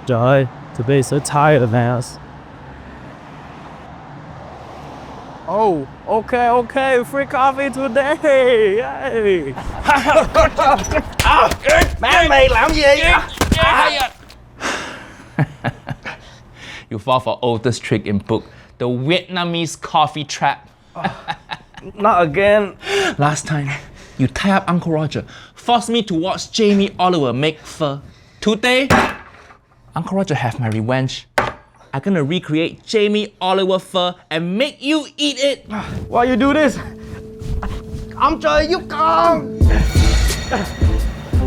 Trời, today is so tired, man. Oh, okay, free coffee today. Yay. Má mày làm gì? You fall for oldest trick in book, the Vietnamese coffee trap. Not again. Last time, you tie up Uncle Roger, forced me to watch Jamie Oliver make pho. Today, Uncle Roger have my revenge. I'm gonna recreate Jamie Oliver pho and make you eat it. Why you do this? Ông trời giúp con.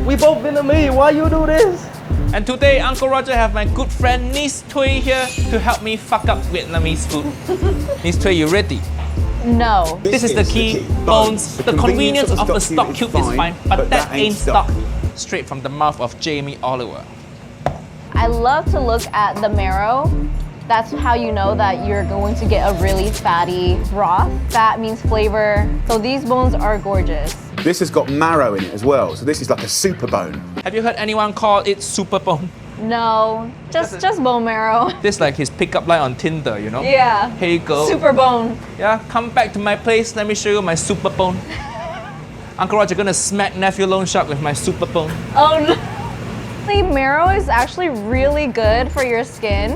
We both Vietnamese. Why you do this? And today, Uncle Roger have my good friend Nis Thuy here to help me fuck up Vietnamese food. Nis Thuy, you ready? No. This is the key, bones. The convenience of the stock cube is fine, but that ain't stock. Straight from the mouth of Jamie Oliver. I love to look at the marrow. That's how you know that you're going to get a really fatty broth. Fat means flavor. So these bones are gorgeous. This has got marrow in it as well, so this is like a super bone. Have you heard anyone call it super bone? No, just bone marrow. This is like his pickup line on Tinder, you know? Yeah. Hey girl. Super bone. Yeah, come back to my place. Let me show you my super bone. Uncle Roger gonna smack nephew loan shark with my super bone. Oh no. The marrow is actually really good for your skin.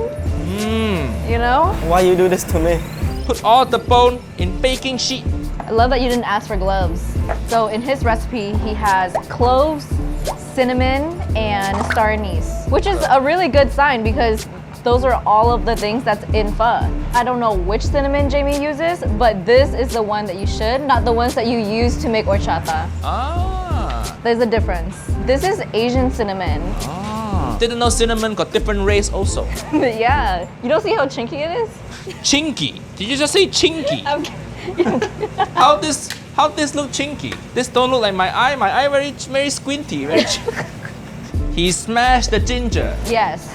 You know? Why you do this to me? Put all the bone in baking sheet. I love that you didn't ask for gloves. So in his recipe, he has cloves, cinnamon, and star anise, which is a really good sign because those are all of the things that's in pho. I don't know which cinnamon Jamie uses, but this is the one that you should, not the ones that you use to make horchata. Ah. There's a difference. This is Asian cinnamon. Didn't know cinnamon got different race also. Yeah. You don't see how chinky it is? Chinky. Did you just say chinky? Okay. How this look chinky? This don't look like my eye. My eye very squinty. He smashed the ginger. Yes.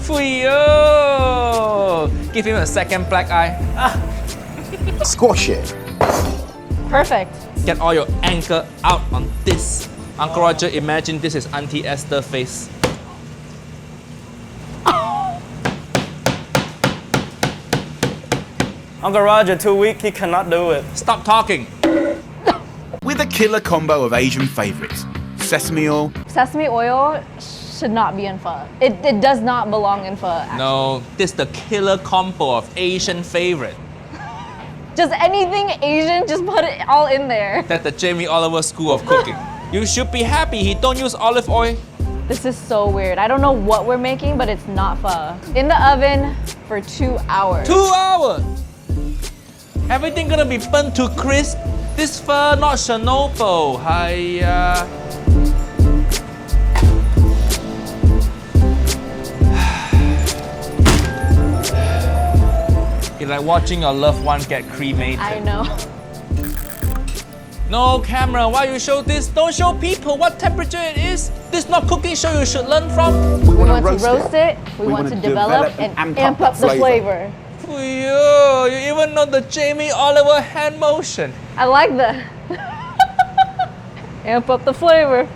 Fuyo! Give him a second black eye. Squash it. Perfect. Get all your anger out on this. Uncle Roger, imagine this is Auntie Esther's face. Uncle Roger, too weak. He cannot do it. Stop talking. With a killer combo of Asian favourites. Sesame oil. Sesame oil should not be in pho. It does not belong in pho. Actually. No, this is the killer combo of Asian favorite. Just anything Asian, just put it all in there. That's the Jamie Oliver school of cooking. You should be happy he don't use olive oil. This is so weird. I don't know what we're making, but it's not pho. In the oven for 2 hours. 2 hours. Everything gonna be burnt to crisp. This pho not Chernobyl. Hiya. It's like watching your loved one get cremated. I know. No camera, why you show this? Don't show people what temperature it is. This not cooking show you should learn from. We We want want to roast it. We want to develop and amp up the flavor. Yo, you even know the Jamie Oliver hand motion. I like the amp up the flavor.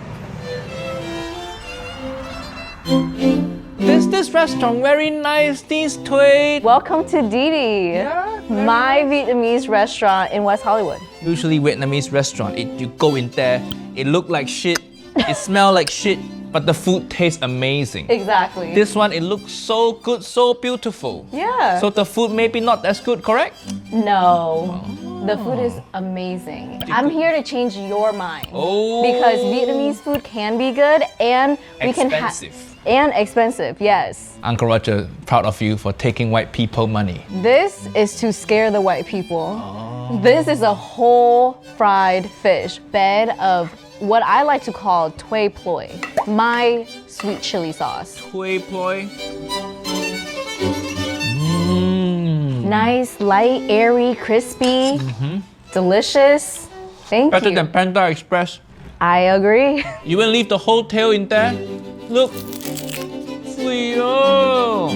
This restaurant very nice, these tweet. Welcome to Didi, Yeah, my Vietnamese restaurant in West Hollywood. Usually Vietnamese restaurant, you go in there, it look like shit, it smell like shit, but the food tastes amazing. Exactly. This one, it looks so good, so beautiful. Yeah. So the food maybe not as good, correct? No, the food is amazing. I'm here to change your mind. Oh. Because Vietnamese food can be good and we can have Expensive. and expensive, yes. Uncle Roger, proud of you for taking white people money. This is to scare the white people. This is a whole fried fish bed of what I like to call thuê ploy, my sweet chili sauce. Thuê ploy. Nice, light, airy, crispy, delicious. Thank Better you. than Panda Express. I agree. You will leave the whole tail in there? Look. Fuyo.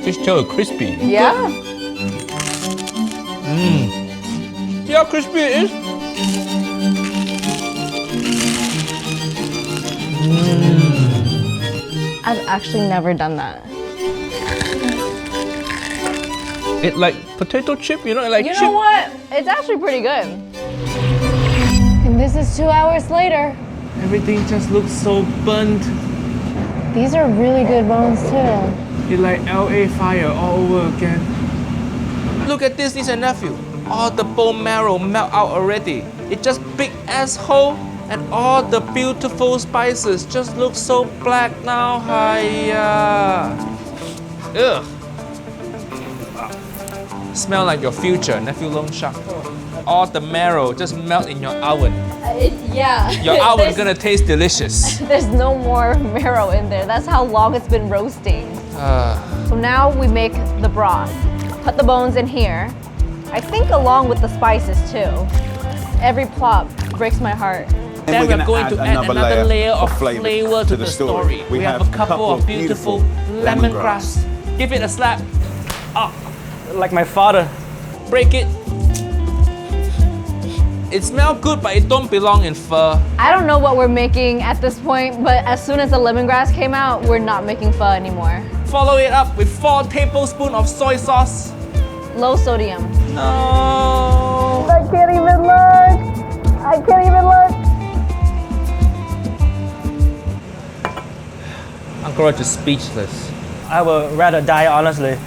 Fish tail is crispy. Yeah. See how crispy it is? I've actually never done that. It like potato chip, you know, like You chip. know what? It's actually pretty good. And this is 2 hours later. Everything just looks so burnt. These are really good bones too. It's like LA fire all over again. Look at this, niece and nephew. All the bone marrow melt out already. It's just big asshole, and all the beautiful spices just look so black now. Hiya. Ugh. Smell like your future, nephew Long Shark. All the marrow just melt in your oven. Yeah. Your oven's gonna taste delicious. There's no more marrow in there. That's how long it's been roasting. So now we make the broth. Put the bones in here. I think along with the spices too. Every plop breaks my heart. Then we're going to add another layer of flavor flavor to the story. We have a couple of beautiful lemongrass. Give it a slap. Like my father. Break it. It smells good, but it don't belong in pho. I don't know what we're making at this point, but as soon as the lemongrass came out, we're not making pho anymore. Follow it up with 4 tablespoons of soy sauce. Low sodium. No. I can't even look. I can't even look. Uncle Roger is speechless. I would rather die, honestly.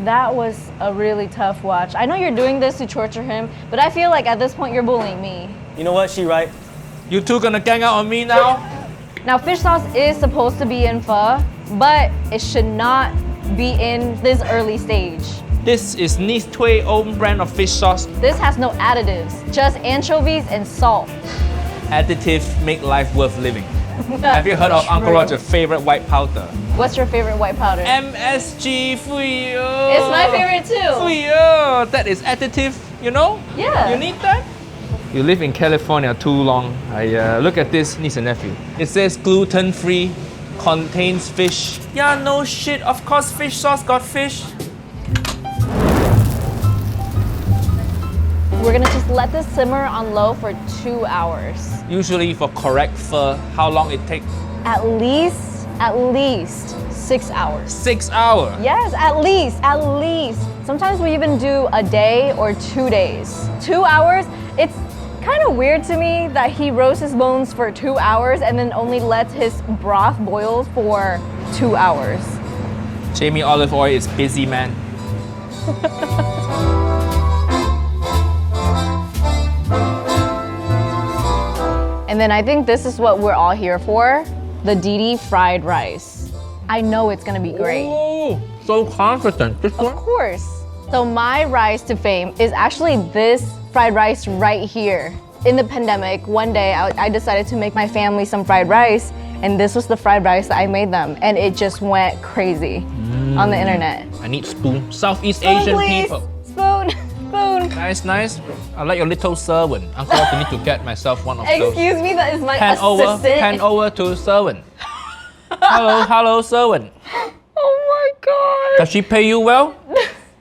That was a really tough watch. I know you're doing this to torture him, but I feel like at this point you're bullying me. You know what? She right. You two gonna gang out on me now? Now, fish sauce is supposed to be in pho, but it should not be in this early stage. This is Nice Tui own brand of fish sauce. This has no additives, just anchovies and salt. Additive make life worth living. Have you heard of Uncle Roger's favorite white powder? What's your favorite white powder? MSG Fuyo. It's my favorite too. Fuyo. That is additive, you know? Yeah. You need that? You live in California too long. Look at this, niece and nephew. It says gluten-free, contains fish. Yeah, no shit. Of course, fish sauce got fish. We're gonna just let this simmer on low for 2 hours. Usually for correct pho, how long it takes? At least 6 hours. 6 hours. Yes, at least. Sometimes we even do a day or 2 days. 2 hours, it's kind of weird to me that he roasts his bones for 2 hours and then only lets his broth boil for 2 hours. Jamie Olive Oil is busy, man. And then I think this is what we're all here for, the Didi fried rice. I know it's gonna be great. Oh, so confident. This Of one? course. So my rise to fame is actually this fried rice right here. In the pandemic, one day I decided to make my family some fried rice, and this was the fried rice that I made them, and it just went crazy on the internet. I need spoon. Southeast Spoon, Asian please. people. Spoon. Nice. I like your little servant. Uncle Roger need to get myself one of those. Excuse me, that is my Hand assistant. over to servant. Hello, servant. Oh my god. Does she pay you well?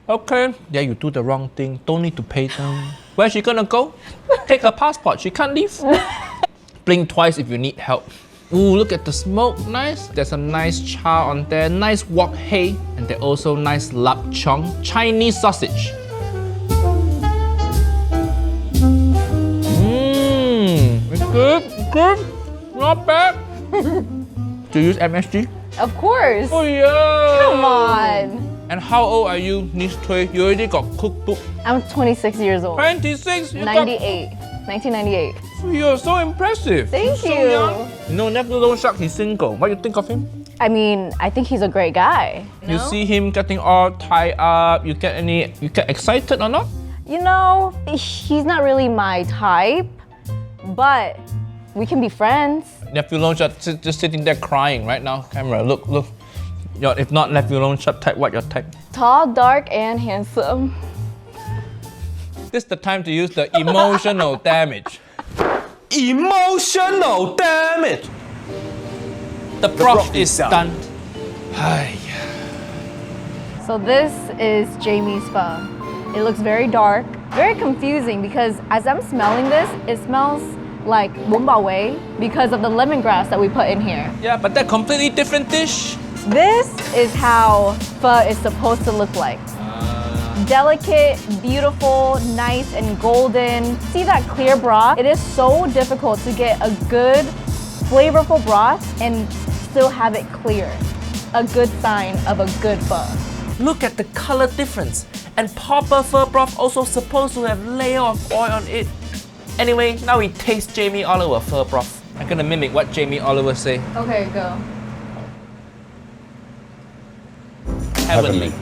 Okay. Yeah, you do the wrong thing. Don't need to pay them. Where's she gonna go? Take her passport. She can't leave. Blink twice if you need help. Ooh, look at the smoke. Nice. There's a nice char on there. Nice wok hei. And there's also nice lap chong. Chinese sausage. It's good. Not bad. Do you use MSG? Of course. Oh yeah. Come on. And how old are you, Niece Tui? You already got cookbook. I'm 26 years old. 26? 98. 1998. You're so impressive. Thank So you. young. You know, nephew Long Shark, he's single. What do you think of him? I mean, I think he's a great guy. You see him getting all tied up. You get excited or not? You know, he's not really my type, but we can be friends. Nephew Long Shark just sitting there crying right now. Camera, look. If not nephew Long Shark type, what your type? Tall, dark, and handsome. This is the time to use the emotional damage. Emotional damage. The broth is done. So this is Jamie's pho. It looks very dark, very confusing because as I'm smelling this, it smells like bún bò Huế because of the lemongrass that we put in here. Yeah, but they're completely different dish. This is how pho is supposed to look like. Delicate, beautiful, nice and golden. See that clear broth? It is so difficult to get a good, flavorful broth and still have it clear. A good sign of a good pho. Look at the color difference. And proper pho broth also supposed to have layer of oil on it. Anyway, now we taste Jamie Oliver pho broth. I'm gonna mimic what Jamie Oliver say. Okay, go. Heavenly.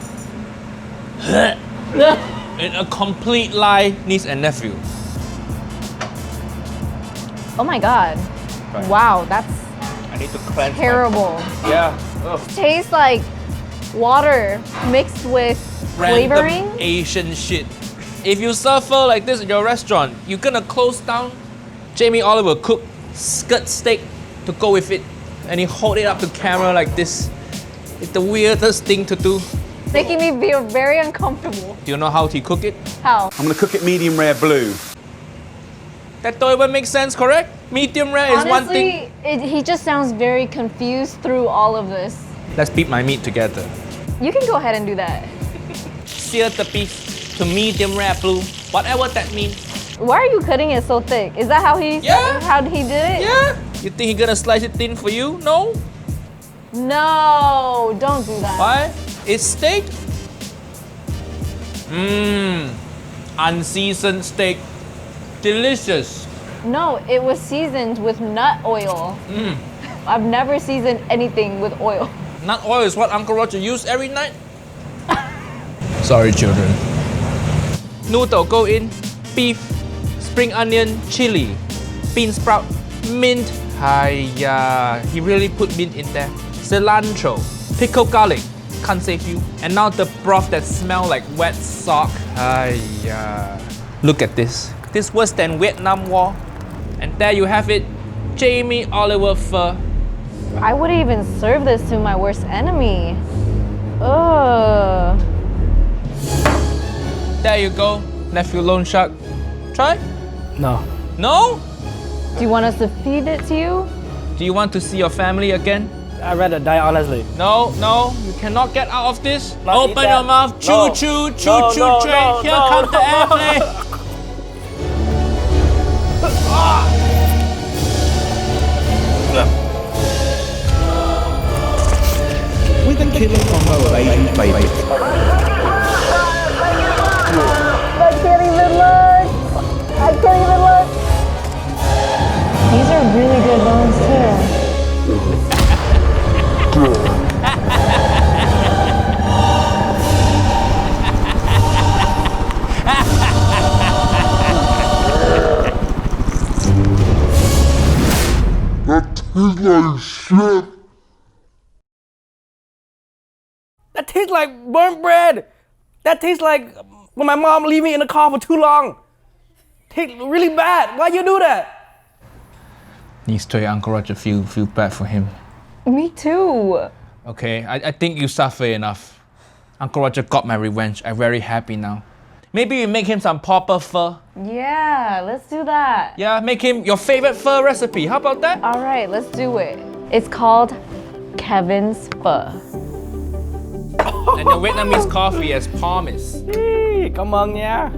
In a complete lie, niece and nephew. Oh my god. Right. Wow, that's I need to cleanse. terrible. Yeah. Ugh. Tastes like water mixed with Random flavoring. Asian shit. If you serve pho like this in your restaurant, you're gonna close down. Jamie Oliver cooked skirt steak to go with it, and he hold it up to camera like this. It's the weirdest thing to do. Making me feel very uncomfortable. Do you know how he cook it? How? I'm gonna cook it medium rare blue. That don't even make sense, correct? Medium rare is one thing. Honestly, he just sounds very confused through all of this. Let's beat my meat together. You can go ahead and do that. Sear the beef to medium rare blue, whatever that means. Why are you cutting it so thick? Is that how he did it? Yeah. You think he gonna slice it thin for you? No. No, don't do that. Why? It's steak. Unseasoned steak. Delicious. No, it was seasoned with nut oil. I've never seasoned anything with oil. Nut oil is what Uncle Roger used every night. Sorry, children. Noodle go in. Beef, spring onion, chili, bean sprout, mint. Hiya, he really put mint in there. Cilantro, pickled garlic. Can't save you. And now the broth that smells like wet sock. Hiya. Look at this. This worse than Vietnam War. And there you have it. Jamie Oliver pho. I wouldn't even serve this to my worst enemy. Ugh. There you go, nephew Loan Shark. Try? No. No? Do you want us to feed it to you? Do you want to see your family again? I'd rather die honestly. No, you cannot get out of this. Not eat Open that. your mouth, choo No. choo, choo No, choo no, train. no, Here no, comes the no. airplane. With a killer combo of Asian favourites. I can't even look. I can't even look. These are really good bones too. That tastes like burnt bread. That tastes like when my mom leave me in the car for too long. Tastes really bad. Why you do that? Needs to Uncle Roger feel bad for him. Me too. Okay, I think you suffer enough. Uncle Roger got my revenge. I'm very happy now. Maybe we make him some proper pho. Yeah, let's do that. Yeah, make him your favorite pho recipe. How about that? All right, let's do it. It's called Kevin's Pho. And your Vietnamese coffee as promised. Hey, come on, yeah.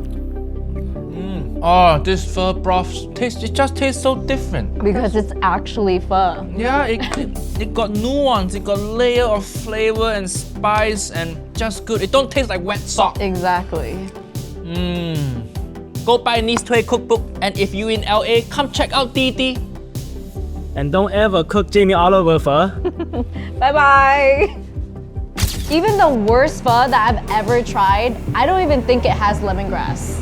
Oh, this pho broth just tastes so different. Because it's actually pho. Yeah, it got nuance, it got layer of flavor and spice and just good. It don't taste like wet sock. Exactly. Go buy Nice Tui cookbook, and if you in LA, come check out Didi. And don't ever cook Jamie Oliver pho. Bye-bye. Even the worst pho that I've ever tried, I don't even think it has lemongrass.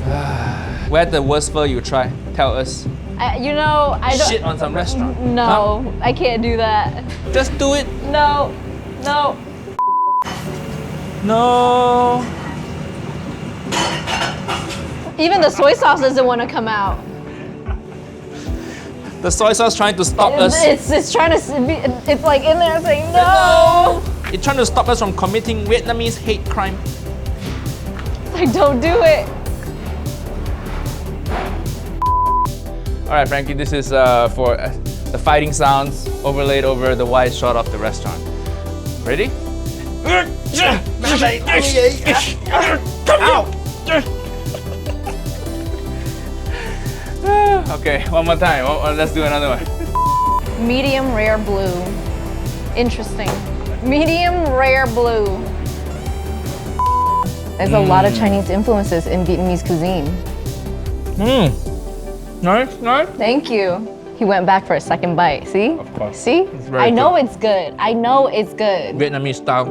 Where's the worst pho you try? Tell us. I don't. Shit on some restaurant. No, I can't do that. Huh? Just do it. No. No. Even the soy sauce doesn't want to come out. The soy sauce trying to stop us. It's trying to. It's like in there saying no. It's trying to stop us from committing Vietnamese hate crime. Like, don't do it. right, Frankie, this is for the fighting sounds overlaid over the wide shot of the restaurant. Ready? Okay, one more time. Let's do another one. Medium rare blue. Interesting. Medium rare blue. There's a lot of Chinese influences in Vietnamese cuisine. Nice, nice. Thank you. He went back for a second bite. See? Of course. See? It's very I know good. it's good. I know it's good. Vietnamese style.